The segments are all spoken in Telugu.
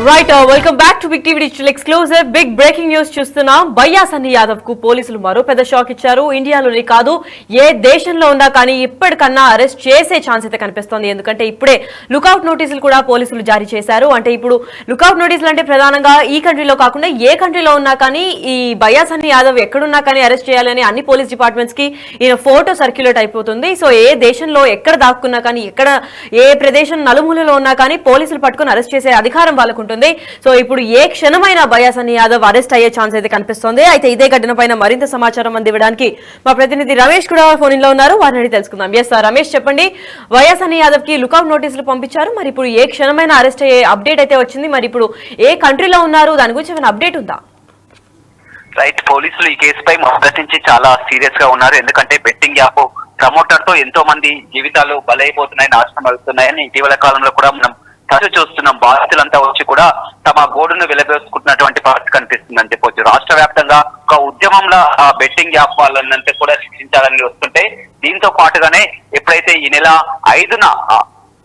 Right welcome back to big TV digital exclusive. Big breaking news చూస్తున్నాం. బయ్యా సన్నీ యాదవ్ కు పోలీసులు మరో పెద్ద షాక్ ఇచ్చారు. ఇండియాలోనే కాదు ఏ దేశంలో ఉన్నా కానీ ఇప్పటికన్నా అరెస్ట్ చేసే ఛాన్స్ అయితే కనిపిస్తోంది. ఎందుకంటే ఇప్పుడే లుకౌట్ నోటీసులు కూడా పోలీసులు జారీ చేశారు. అంటే ఇప్పుడు లుకౌట్ నోటీసులు అంటే ప్రధానంగా ఈ కంట్రీలో కాకుండా ఏ కంట్రీలో ఉన్నా కానీ ఈ బయ్యా సన్నీ యాదవ్ ఎక్కడున్నా కానీ అరెస్ట్ చేయాలని అన్ని పోలీస్ డిపార్ట్మెంట్స్ కి ఈయన ఫోటో సర్క్యులేట్ అయిపోతుంది. సో ఏ దేశంలో ఎక్కడ దాక్కున్నా కానీ ఎక్కడ ఏ ప్రదేశం నలుమూలలో ఉన్నా కానీ పోలీసులు పట్టుకుని అరెస్ట్ చేసే అధికారం వాళ్ళకు ఉంటుంది. సో ఇప్పుడు ఏ క్షణమైన బయ్యా సన్నీ యాదవ్ అరెస్ట్ అయ్యే ఛాన్స్ అయితే కనిపిస్తోంది. అయితే ఇదే ఘటన పైన మరింత సమాచారం అందివ్వడానికి మా ప్రతినిధి రమేష్ కూడా ఫోన్ లో ఉన్నారు. వారిని అడిగి తెలుసుకుందాం. ఎస్ సార్, రమేష్ చెప్పండి. బయ్యా సన్నీ యాదవ్ కి లుకౌట్ నోటీసులు పంపించారు. మరి ఇప్పుడు ఏ క్షణమైన అరెస్ట్ అయ్యే అప్డేట్ అయితే వచ్చింది. మరి ఇప్పుడు ఏ కంట్రీలో ఉన్నారు, దాని గురించి ఏమైనా అప్డేట్ ఉందా? రైట్, పోలీసులు ఈ కేసుపై మొదటి నుంచి చాలా సీరియస్ గా ఉన్నారు. ఎందుకంటే బెట్టింగ్ యాప్ ప్రమోటర్ తో ఎంతో మంది జీవితాలు బలైపోతున్నాయి, నాశనం అవుతున్నాయని ఇటీవల కాలంలో కూడా మనం తరచు చూస్తున్నాం. బాధితులంతా వచ్చి కూడా తమ గోడును వెలబేసుకుంటున్నటువంటి పరిస్థితి కనిపిస్తుందని చెప్పొచ్చు. రాష్ట్ర వ్యాప్తంగా ఒక ఉద్యమంలో ఆ బెట్టింగ్ యాప్ వాళ్ళంతా కూడా శిక్షించాలని వస్తుంటే, దీంతో పాటుగానే ఎప్పుడైతే ఈ నెల 5న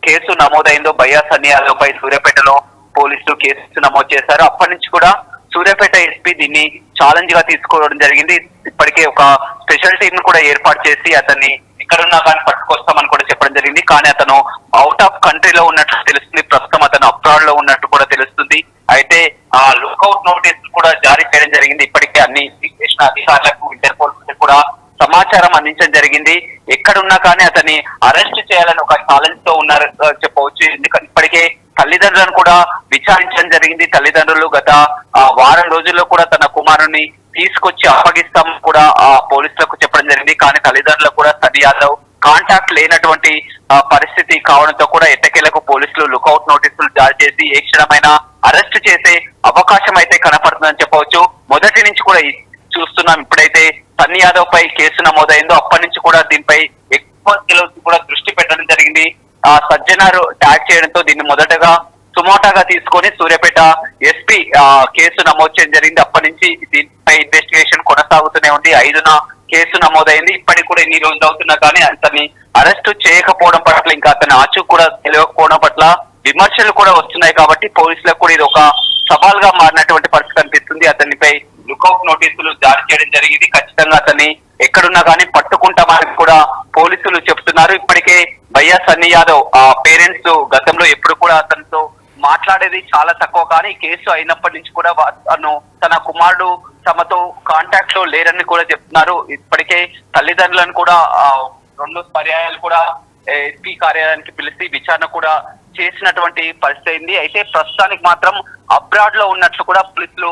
కేసు నమోదైందో బయ్యా సన్నీ యాదవ్ పై సూర్యాపేటలో పోలీసులు కేసు నమోదు చేశారు. అప్పటి నుంచి కూడా సూర్యాపేట ఎస్పీ దీన్ని ఛాలెంజ్ గా తీసుకోవడం జరిగింది. ఇప్పటికే ఒక స్పెషల్ టీమ్ కూడా ఏర్పాటు చేసి అతన్ని ఎక్కడున్నా కానీ పట్టుకొస్తామని కూడా చెప్పడం జరిగింది. కానీ అతను అవుట్ ఆఫ్ కంట్రీలో ఉన్నట్లు తెలుస్తుంది. ప్రస్తుతం అతను అబ్రాడ్ లో ఉన్నట్టు కూడా తెలుస్తుంది. అయితే ఆ లుకౌట్ నోటీసులు కూడా జారీ చేయడం జరిగింది. ఇప్పటికే అన్ని ఇమిగ్రేషన్ అధికారులకు, ఇంటర్పోల్ కూడా సమాచారం అందించడం జరిగింది. ఎక్కడున్నా కానీ అతన్ని అరెస్ట్ చేయాలని ఒక ఛాలెంజ్ తో ఉన్నారు చెప్పవచ్చు. ఎందుకంటే ఇప్పటికే తల్లిదండ్రులను కూడా విచారించడం జరిగింది. తల్లిదండ్రులు గత వారం రోజుల్లో కూడా తన కుమారుని తీసుకొచ్చి అప్పగిస్తాం కూడా పోలీసులకు చెప్పడం జరిగింది. కానీ తల్లిదండ్రులకు కూడా సన్నీ యాదవ్ కాంటాక్ట్ లేనటువంటి పరిస్థితి కావడంతో కూడా ఎట్టకేలకు పోలీసులు లుకౌట్ నోటీసులు జారీ చేసి ఏ క్షణమైనా అరెస్ట్ చేసే అవకాశం అయితే కనపడుతుందని చెప్పవచ్చు. మొదటి నుంచి కూడా చూస్తున్నాం. ఇప్పుడైతే సన్నీ యాదవ్ పై కేసు నమోదైందో అప్పటి నుంచి కూడా దీనిపై ఎక్కువ కూడా దృష్టి పెట్టడం జరిగింది. సజ్జనారు ట్యాగ్ చేయడంతో దీన్ని మొదటగా సుమోటాగా తీసుకొని సూర్యాపేట ఎస్పీ కేసు నమోదు చేయడం జరిగింది. అప్పటి నుంచి దీనిపై ఇన్వెస్టిగేషన్ కొనసాగుతూనే ఉంది. 5న కేసు నమోదైంది. ఇప్పటికి కూడా ఎన్ని రోజులు అవుతున్నా కానీ అతన్ని అరెస్టు చేయకపోవడం పట్ల, ఇంకా అతని ఆచూ కూడా తెలియకపోవడం పట్ల విమర్శలు కూడా వస్తున్నాయి. కాబట్టి పోలీసులకు కూడా ఇది ఒక సవాల్ గా మారినటువంటి పరిస్థితి కనిపిస్తుంది. అతనిపై లుకౌట్ నోటీసులు జారీ చేయడం జరిగింది. ఖచ్చితంగా అతన్ని ఎక్కడున్నా కానీ పట్టుకుంటామని కూడా పోలీసులు చెప్తున్నారు. ఇప్పటికే బయ్యా సన్నీ యాదవ్ పేరెంట్స్ గతంలో ఎప్పుడు కూడా అతనితో మాట్లాడేది చాలా తక్కువ, కానీ కేసు అయినప్పటి నుంచి కూడా తన కుమారుడు తమతో కాంటాక్ట్ లో లేరని కూడా చెప్తున్నారు. ఇప్పటికే తల్లిదండ్రులను కూడా 2 పర్యాయాలు కూడా ఎస్పీ కార్యాలయానికి పిలిచి విచారణ కూడా చేసినటువంటి పరిస్థితి అయింది. అయితే ప్రస్తుతానికి మాత్రం అబ్రాడ్ లో ఉన్నట్లు కూడా పోలీసులు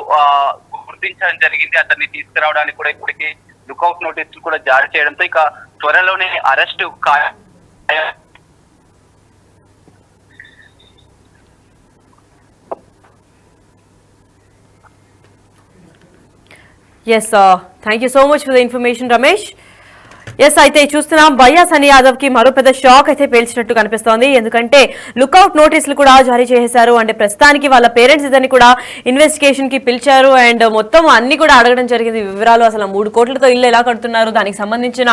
గుర్తించడం జరిగింది. అతన్ని తీసుకురావడానికి కూడా ఇప్పటికే లుకౌట్ నోటీసులు కూడా జారీ చేయడంతో ఇక త్వరలోనే arrest yes, thank you so much for the information Ramesh. Yes, అయితే చూస్తున్నాం బయ్యా సన్నీ యాదవ్ కి మరో పెద్ద షాక్ అయితే పేల్చినట్టు కనిపిస్తోంది. ఎందుకంటే లుకౌట్ నోటీసులు కూడా జారీ చేశారు. అంటే ప్రస్తుతానికి వాళ్ళ పేరెంట్స్ ఇద్దరిని కూడా ఇన్వెస్టిగేషన్ కి పిలిచారు. అండ్ మొత్తం అన్ని కూడా అడగడం జరిగింది, వివరాలు. అసలు 3 కోట్లతో ఇల్లు ఎలా కడుతున్నారు, దానికి సంబంధించిన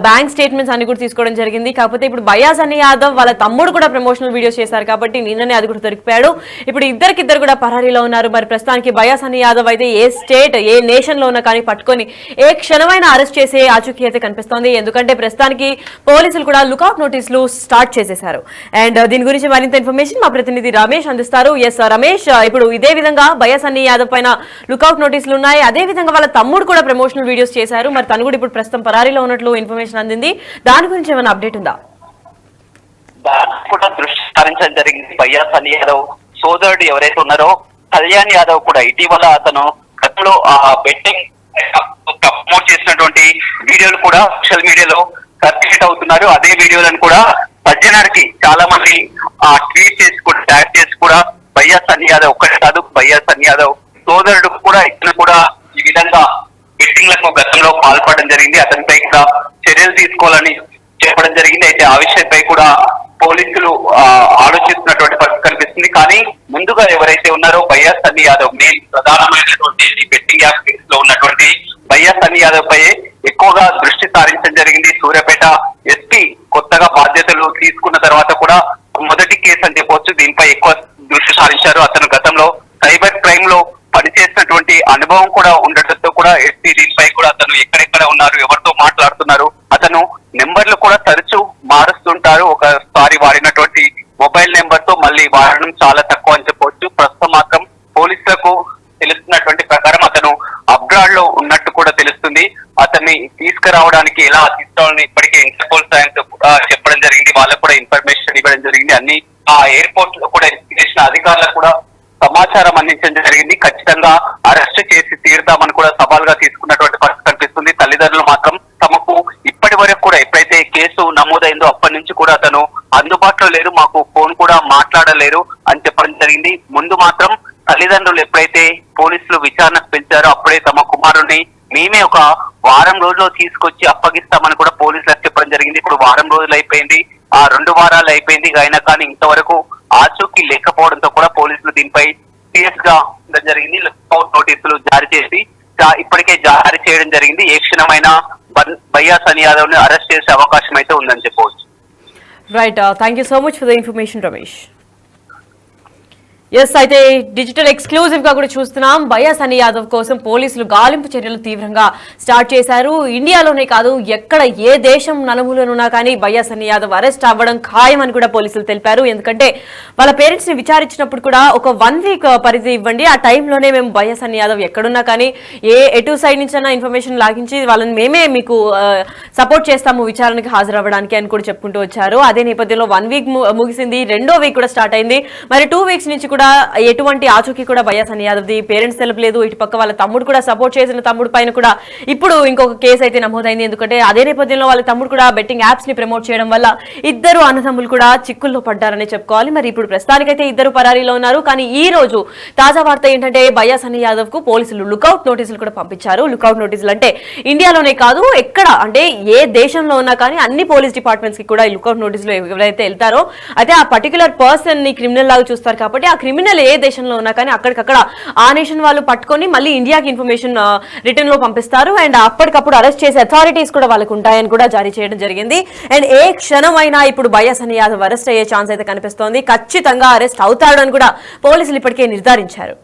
బ్యాంక్ స్టేట్మెంట్స్ అన్ని కూడా తీసుకోవడం జరిగింది. కాకపోతే ఇప్పుడు బయ్యా సన్నీ యాదవ్ వాళ్ళ తమ్ముడు కూడా ప్రమోషనల్ వీడియోస్ చేశారు కాబట్టి నిన్ననే అది కూడా దొరికిపోయాడు. ఇప్పుడు ఇద్దరు కూడా పరారీలో ఉన్నారు. మరి ప్రస్తుతానికి బయ్యా సన్నీ యాదవ్ అయితే ఏ స్టేట్, ఏ నేషన్ లో ఉన్నా కానీ పట్టుకొని ఏ క్షణమైన అరెస్ట్ చేసే ఆచూకీ అయితే కనిపిస్తుంది. ఎందుకంటే ప్రస్తుతానికి పోలీసులు కూడా లుకౌట్ నోటీసులు స్టార్ట్ చేసేశారు. అండ్ దీని గురించి మరింత ఇన్ఫర్మేషన్ మా ప్రతినిధి రమేష్ అందిస్తారు. ఎస్ రమేష్, ఇప్పుడు ఇదే విధంగా బయ్యా సన్నీ యాదవ్ పైన లుకౌట్ నోటీసులు ఉన్నాయి. అదే విధంగా వాళ్ళ తమ్ముడు కూడా ప్రమోషనల్ వీడియోస్ చేశారు. మరి తను కూడా ఇప్పుడు ప్రస్తుతం పరారీలో ఉన్నట్లు ఇన్ఫర్మేషన్ అందింది. దాని గురించి ఏమైనా అప్డేట్ ఉందా? కూడా దృష్టి సారించడం జరిగింది. బయ్యా సన్నీ యాదవ్ సోదరుడు ఎవరైతే ఉన్నారో కళ్యాణ్ యాదవ్ కూడా ఇటీవల అతను గతంలో బెట్టింగ్ ప్రమోట్ చేసినటువంటి వీడియోలు కూడా సోషల్ మీడియాలో సర్క్యులేట్ అవుతున్నారు. అదే వీడియోలను కూడా సజ్జనార్కి చాలా మంది ట్వీట్ చేసి కూడా ట్యాగ్ చేసి కూడా బయ్యా సన్నీ యాదవ్ ఒక్కటే కాదు, బయ్యా సన్నీ యాదవ్ సోదరుడు కూడా ఇతను కూడా ఈ విధంగా బెట్టింగ్లకు గతంలో పాల్పడడం జరిగింది. అతనిపై కూడా చర్యలు తీసుకోవాలని చెప్పడం జరిగింది. అయితే ఆ విషయంపై కూడా పోలీసులు ఆలోచిస్తున్నటువంటి పరిస్థితి కనిపిస్తుంది. కానీ ముందుగా ఎవరైతే ఉన్నారో బయ్యా సన్నీ యాదవ్ మెయిన్ ప్రధానమైనటువంటి బెట్టింగ్ యాప్ కేసులో ఉన్నటువంటి బయ్యా సన్నీ యాదవ్ పై ఎక్కువగా దృష్టి సారించడం జరిగింది. సూర్యాపేట ఎస్పీ కొత్తగా బాధ్యతలు తీసుకున్న తర్వాత కూడా మొదటి కేసు అని చెప్పవచ్చు. దీనిపై ఎక్కువ దృష్టి సారించారు. అతను గతంలో నేపథ్యంలో సైబర్ క్రైమ్ లో పనిచేసినటువంటి అనుభవం కూడా ఉండటంతో కూడా ఎస్పీ దీనిపై కూడా అతను ఎక్కడెక్కడ ఉన్నారు, ఎవరితో మాట్లాడుతున్నారు, అతను నెంబర్లు కూడా తరచూ మారుస్తుంటారు. ఒకసారి వాడినటువంటి మొబైల్ నెంబర్ తో మళ్ళీ వాడడం చాలా తక్కువ అని చెప్పవచ్చు. ప్రస్తుతం మాత్రం పోలీసులకు తెలుస్తున్నటువంటి ప్రకారం అతను అబ్రాడ్ లో ఉన్నట్టు కూడా తెలుస్తుంది. అతన్ని తీసుకురావడానికి ఎలా తీసుకురావాలని ఇప్పటికే ఇంటర్పోల్ సాయంతో చెప్పడం జరిగింది. వాళ్ళకు కూడా ఇన్ఫర్మేషన్ ఇవ్వడం జరిగింది. అన్ని ఆ ఎయిర్పోర్ట్ లో కూడా చేసిన అధికారులకు కూడా సమాచారం అందించడం జరిగింది. ఖచ్చితంగా అరెస్ట్ చేసి తీరుతామని కూడా సవాల్గా తీసుకున్నటువంటి పరిస్థితి కనిపిస్తుంది. తల్లిదండ్రులు మాత్రం తమకు ఇప్పటి వరకు కూడా ఎప్పుడైతే కేసు నమోదైందో అప్పటి నుంచి కూడా అతను అందుబాటులో లేరు, మాకు ఫోన్ కూడా మాట్లాడలేరు అని చెప్పడం జరిగింది. ముందు మాత్రం తల్లిదండ్రులు ఎప్పుడైతే పోలీసులు విచారణ పెంచారో అప్పుడే తమ కుమారుడిని మేమే ఒక వారం రోజుల్లో తీసుకొచ్చి అప్పగిస్తామని కూడా పోలీసులకు చెప్పడం జరిగింది. ఇప్పుడు వారం రోజులు అయిపోయింది, ఆ 2 వారాలు అయిపోయింది, అయినా కానీ ఇంతవరకు ఆచూకీ లేకపోవడంతో కూడా పోలీసులు దీనిపై సీరియస్ గా ఉండడం జరిగింది. లుకౌట్ నోటీసులు జారీ చేసి ఇప్పటికే జారీ చేయడం జరిగింది. ఏ క్షణమైనా భయ్యా సని యాదవ్ ని అరెస్ట్ చేసే అవకాశం అయితే ఉందని చెప్పవచ్చు. Right, thank you so much for the information Ramesh. Yes, అయితే డిజిటల్ ఎక్స్క్లూజివ్ గా కూడా చూస్తున్నాం. భయ్యా సని యాదవ్ కోసం పోలీసులు గాలింపు చర్యలు తీవ్రంగా స్టార్ట్ చేశారు. ఇండియాలోనే కాదు, ఎక్కడ ఏ దేశం నలుమూలనున్నా కానీ భయ్యా సని యాదవ్ అరెస్ట్ అవ్వడం ఖాయం అని కూడా పోలీసులు తెలిపారు. ఎందుకంటే వాళ్ళ పేరెంట్స్ ని విచారించినప్పుడు కూడా ఒక 1 వీక్ పరిధి ఇవ్వండి, ఆ టైంలోనే మేము భయ్యా సని యాదవ్ ఎక్కడున్నా కానీ ఎటు సైడ్ నుంచి అయినా ఇన్ఫర్మేషన్ లాగించి వాళ్ళని మేమే మీకు సపోర్ట్ చేస్తాము విచారణకి హాజరవ్వడానికి అని కూడా చెప్పుకుంటూ వచ్చారు. అదే నేపథ్యంలో 1 వీక్ ముగిసింది, 2వ వీక్ కూడా స్టార్ట్ అయింది. మరి 2 వీక్స్ నుంచి కూడా ఎటువంటి ఆచూకీ కూడా భయ్యా సని యాదవ్ ది పేరెంట్స్ తెలపలేదు. ఇటు పక్క వాళ్ళ తమ్ముడు కూడా సపోర్ట్ చేసిన తమ్ముడు పైన కూడా ఇప్పుడు ఇంకొక కేసు అయితే నమోదైంది. ఎందుకంటే అదే నేపథ్యంలో వాళ్ళ తమ్ముడు కూడా బెట్టింగ్ యాప్స్ ని ప్రమోట్ చేయడం వల్ల ఇద్దరు అన్నదమ్ములు కూడా చిక్కుల్లో పడ్డారని చెప్పుకోవాలి. మరి ఇప్పుడు ప్రస్తుతానికైతే ఇద్దరు పరారీలో ఉన్నారు. కానీ ఈ రోజు తాజా వార్త ఏంటంటే భయ్యా సని యాదవ్ కు పోలీసులు లుకౌట్ నోటీసులు కూడా పంపించారు. లుకౌట్ నోటీసులు అంటే ఇండియాలోనే కాదు, ఎక్కడ అంటే ఏ దేశంలో ఉన్నా కానీ అన్ని పోలీస్ డిపార్ట్మెంట్స్ కి కూడా ఈ లుకౌట్ నోటీసులు ఎవరైతే వెళ్తారో అయితే ఆ పర్టికులర్ పర్సన్ ని క్రిమినల్ లాగా చూస్తారు. కాబట్టి ఆ క్రిమినల్ ఏ దేశంలో ఉన్నా కానీ అక్కడికక్కడ ఆ నేషన్ వాళ్ళు పట్టుకొని మళ్ళీ ఇండియాకి ఇన్ఫర్మేషన్ రిటర్న్ లో పంపిస్తారు. అండ్ అప్పటికప్పుడు అరెస్ట్ చేసే అథారిటీస్ కూడా వాళ్ళకు ఉంటాయని కూడా జారీ చేయడం జరిగింది. అండ్ ఏ క్షణమైనా ఇప్పుడు భయ్యా సని యాదవ్ అరెస్ట్ అయ్యే ఛాన్స్ అయితే కనిపిస్తోంది. ఖచ్చితంగా అరెస్ట్ అవుతాడని కూడా పోలీసులు ఇప్పటికే నిర్ధారించారు.